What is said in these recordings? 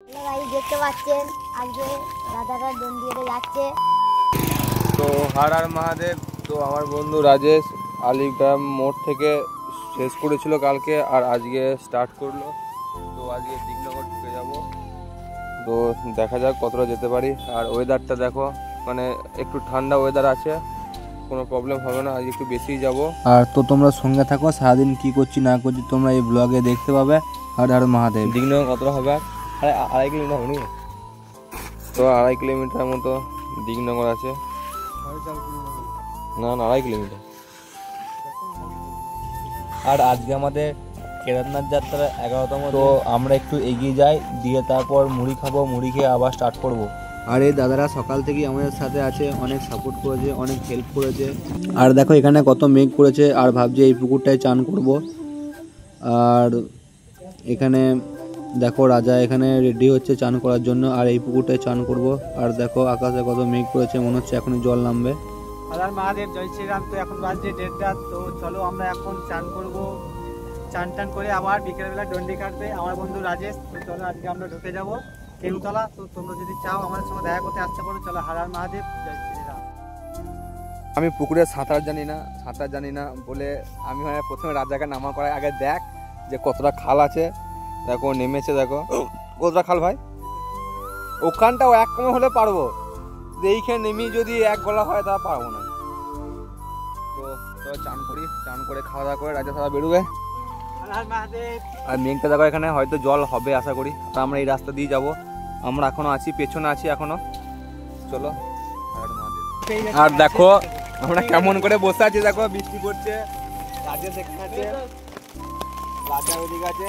দেখতে পাচ্ছেন আজকে রাধারা দন্ডিতে যাচ্ছে। তো হর হর মহাদেব। তো আমার বন্ধু রাজেশ আলিগ্রাম মোড় থেকে শেষ করেছিল কালকে, আর আজকে স্টার্ট করলো। তো আজকে দিকনগর ঢুকে যাব। তো দেখা যাক কতটা যেতে পারি। আর ওয়েদারটা দেখো, মানে একটু ঠান্ডা ওয়েদার আছে, কোনো প্রবলেম হবে না। আজ একটু বেশিই যাব। আর তো তোমরা সঙ্গে থাকো, সারাদিন কি করছি না করছি তোমরা এই ব্লগে দেখতে পাবে। হর হর মহাদেব। দিকনগর কতটা হবে? আড়াই কিলোমিটার হবে নাকি? তো 2.5 কিলোমিটার মতো দিকনগর আছে। না 2.5 কিলোমিটার। আর আজকে আমাদের কেদারনাথ যাত্রা 11তম। তো আমরা একটু এগিয়ে যাই, দিয়ে তারপর মুড়ি খাবো, মুড়ি খেয়ে আবার স্টার্ট করব। আর এই দাদারা সকাল থেকেই আমাদের সাথে আছে, অনেক সাপোর্ট করেছে, অনেক হেল্প করেছে। আর দেখো এখানে কত মেঘ করেছে, আর ভাবছি এই পুকুরটায় চান করব। আর এখানে দেখো রাজা এখানে রেডি হচ্ছে চান করার জন্য, আর এই পুকুরটায় চান করব। আর দেখো আকাশে কত মেঘ করেছে, মনে হচ্ছে এখনই জল নামবে। হর হর মহাদেব, জয় শ্রীরাম। তো এখন বাজছে 1:30। তো চলো আমরা এখন চান করব, চান টান করে আবার বিকেলবেলা ডন্ডি কাটবে আমার বন্ধু রাজেশ। তো চলো আজকে আমরা ঢুকে যাবো কেউতলা। তো তোমরা যদি চাও আমাদের সঙ্গে দেখা করতে আসতে পারো। চলো হর হর মহাদেব, জয় শ্রীরাম। আমি পুকুরে সাঁতার জানি না বলে আমি মানে প্রথমে রাজাকে নামা করার আগে দেখ যে কতটা খাল আছে। দেখো নেমেছে, দেখো কতটা খাল ভাই। ওখানটাও এক কমে হলে পারবো, এইখানে নেমি যদি এক গলা হয় তা পারবো না। তো চান করি, চান করে খাওয়া দাওয়া করে রাজা সারা বেরোবে। হর হর মহাদেব। আর মেঘটা দেখো, এখানে হয়তো জল হবে আশা করি। আর আমরা এই রাস্তা দিয়ে যাব, আমরা এখনো আছি, পেছনে আছি এখনো। চলো। আর দেখো আমরা কেমন করে বসে আছি, দেখো বৃষ্টি পড়ছে। রাজেশ এখানে আছে, রাজা ওইদিকে আছে,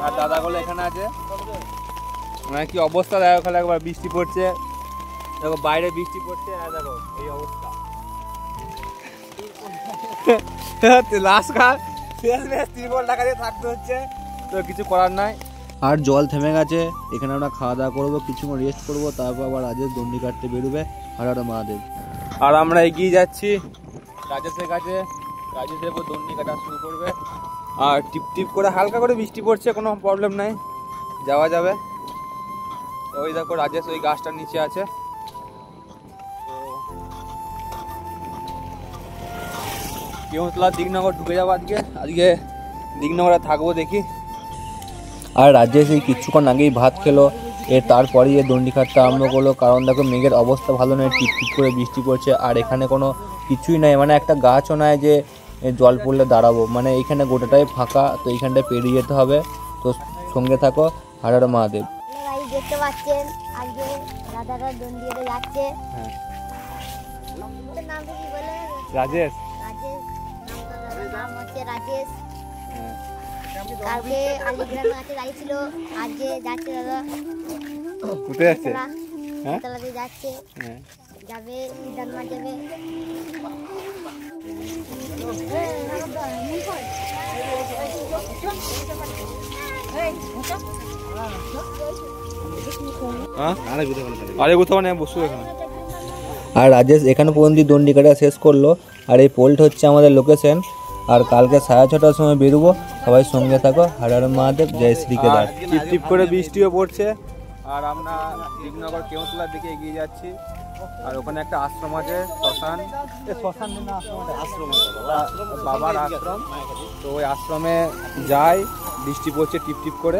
আর দাদাগুলো এখানে আছে। মানে কি অবস্থা দেখো, খালি একবার বৃষ্টি পড়ছে, দেখো বাইরে বৃষ্টি পড়ছে, আর দেখো এই অবস্থা। লাস্ট কাল শেষ তিরপল টাকা দিয়ে থাকতে হচ্ছে, তো কিছু করার নাই। আর জল থেমে গেছে, এখানে আমরা খাওয়া দাওয়া করবো, কিছুক্ষণ রেস্ট করবো, তারপর আবার রাজেশ দন্ডি কাটতে বেরোবে। হর হর মহাদেব। আর আমরা এগিয়ে যাচ্ছি রাজেশের কাছে। রাজেশ এরপর দন্ডি কাটা শুরু করবে। আর টিপ টিপ করে হালকা করে বৃষ্টি পড়ছে, কোনো প্রবলেম নাই, যাওয়া যাবে। ওই দেখো রাজেশ ওই গাছটার নিচে আছে। কেউতলা দিকনগর ঢুকে যাবো আজকে দিকনগরে থাকবো দেখি। আর রাজেশ এই কিছুক্ষণ আগেই ভাত খেলো, তারপরেই দন্ডি কাটতে আরম্ভ করলো। কারণ দেখো মেঘের অবস্থা ভালো নয়, টিপ টিপ করে বৃষ্টি পড়ছে। আর এখানে কোনো কিছুই নাই, মানে একটা গাছও নাই যে জল পড়লে দাঁড়াবো, মানে এইখানে গোটাটাই ফাঁকা। তো এইখানটায় পেরিয়ে যেতে হবে। তো সঙ্গে থাকো। হর হর মহাদেব। দেখতে পাচ্ছেন আজকে রাধারা দন্ডিতে যাচ্ছে। হ্যাঁ নামটা কি বলে? রাজেশ। নাম হচ্ছে রাজেশ। কালকে আলিগ্রামে আছে যাইছিল, আজকে যাচ্ছে দাদা। কোথায় যাচ্ছে? কেউতলাতে যাচ্ছে, যাবে কেদারনাথ যাবে। আরে কোথাও নেই, বসু এখানে। আর রাজেশ এখানে পর্যন্ত দন্ডি কাটা শেষ করলো। আর এই পোলটা হচ্ছে আমাদের লোকেশন। আর কালকে 6:30টার সময় বেরোবো, সবাই সঙ্গে থাকো। হর হর মহাদেব, জয় শ্রী কেদার। টিপ টিপ করে বৃষ্টিও পড়ছে। আর আমরা দিকনগর কেউতলার দিকে এগিয়ে যাচ্ছি। আর ওখানে একটা আশ্রম আছে, বাবার আশ্রম। তো ওই আশ্রমে যাই, বৃষ্টি পড়ছে টিপ টিপ করে।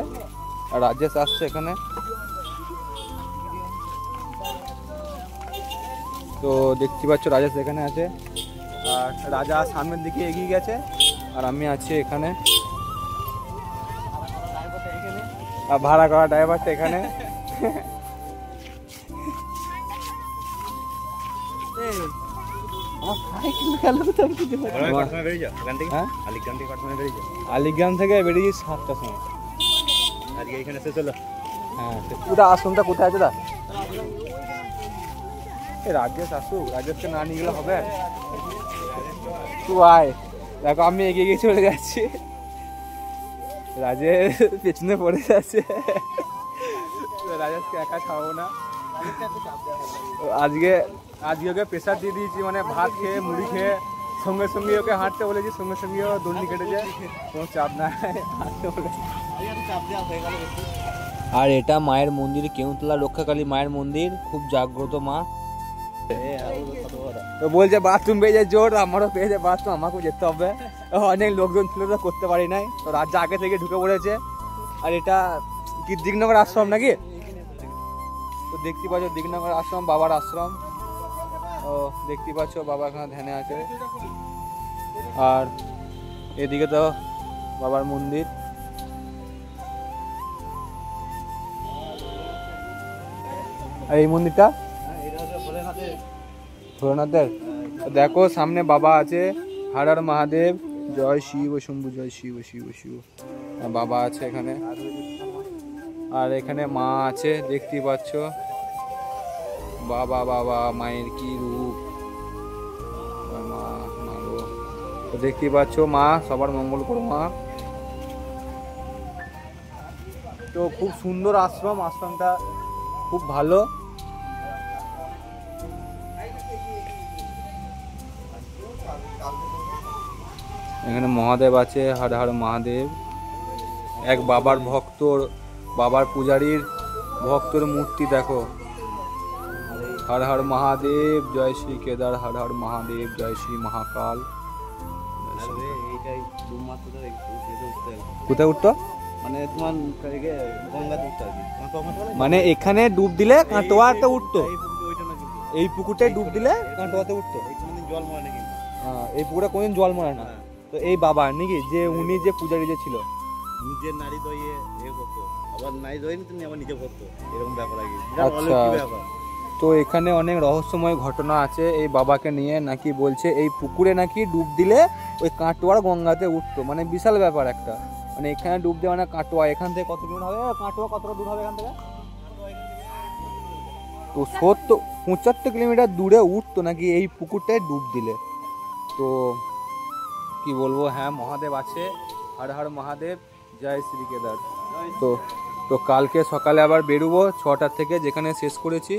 আর রাজেশ আসছে এখানে। তো দেখতে পাচ্ছ রাজেশ এখানে আছে, আর রাজা সামনের দিকে এগিয়ে গেছে, আর আমি আছি এখানে। আর ভাড়া করা ড্রাইভারটা এখানে। আলিগ্রাম থেকে বেরিয়েছি 7টার সময়। আজকে এখানে শেষ হলো। হ্যাঁ, পুরো আশ্রমটা কোথায় আছে? রাজেশ আসুক, রাজেশকে না নিয়ে গেলে হবে। তুই আয়, দেখো আমি এগিয়ে গিয়ে চলে যাচ্ছি, রাজেশ পেছনে পড়ে যাচ্ছে। রাজেশকে একা ছাড়বো না। আজকে ওকে প্রেশার দিয়ে দিয়েছি, মানে ভাত খেয়ে মুড়ি খেয়ে সঙ্গে সঙ্গে ওকে হাঁটতে বলেছি, সঙ্গে সঙ্গে ও দন্ডি কেটেছে। কোনো চাপ নাই, হাঁটতে বলে। আর এটা মায়ের মন্দির, কেউতলা রক্ষাকালী মায়ের মন্দির, খুব জাগ্রত মা। তো বলছে বাথরুম পেয়েছে জোর, আমারও পেয়েছে বাথরুম, আমাকেও যেতে হবে। অনেক লোকজন ছিল তো করতে পারি নাই, তো রাজ্য আগে থেকে ঢুকে পড়েছে। আর এটা কি দিগনগর আশ্রম নাকি? তো দেখতে পাচ্ছ দিগনগর আশ্রম, বাবার আশ্রম। ও দেখতে পাচ্ছ বাবা এখানে ধ্যানে আছে। আর এদিকে তো বাবার মন্দির। আর এই মন্দিরটা ভোলেনাথের। দেখো সামনে বাবা আছে, হর হর মহাদেব, জয় শিব শম্ভু, জয় শিব শিব শিব। বাবা আছে এখানে, আর এখানে মা আছে দেখতে পাচ্ছ। বাবা বাবা মায়ের কি রূপ, মা মা গো। তো দেখতে পাচ্ছ মা সবার মঙ্গল করো মা। তো খুব সুন্দর আশ্রম, আশ্রমটা খুব ভালো। এখানে মহাদেব আছে, হর হর মহাদেব। এক বাবার ভক্তর, বাবার পূজারীর ভক্তর মূর্তি দেখো। হর হর মহাদেব, জয় শ্রী কেদার, হর হর মহাদেব, জয় শ্রী মহাকাল। কোথায় উঠতো? মানে তোমার গঙ্গাতে উঠতো আর কি। মানে এখানে ডুব দিলে কাটোয়াতে উঠতো, এই পুকুরটায় ডুব দিলে কাটোয়াতে উঠতো। জল মরে না কিন্তু, এই পুকুরে কোনদিন জল মরে না। তো এই বাবা নাকি যে উনি যে পূজারী যে ছিল, নিজের নারী দইয়ে করতো, আবার নারী দই নিতেন আবার নিজে করতো, এরকম ব্যাপার আর কি। আচ্ছা। তো এখানে অনেক রহস্যময় ঘটনা আছে এই বাবাকে নিয়ে। নাকি বলছে এই পুকুরে নাকি ডুব দিলে ওই কাটোয়ার গঙ্গাতে উঠতো, মানে বিশাল ব্যাপার একটা। মানে এখানে ডুব দেওয়া মানে কাটোয়া, এখান থেকে কত দূর হবে? কাটোয়া কতটা দূর হবে এখান থেকে? তো 75 কিলোমিটার দূরে উঠতো নাকি এই পুকুরটায় ডুব দিলে। তো কি বলবো, হ্যাঁ মহাদেব আছে, হর হর মহাদেব, জয় শ্রী কেদার। তো কালকে সকালে আবার বেরোবো 6টার থেকে, যেখানে শেষ করেছি।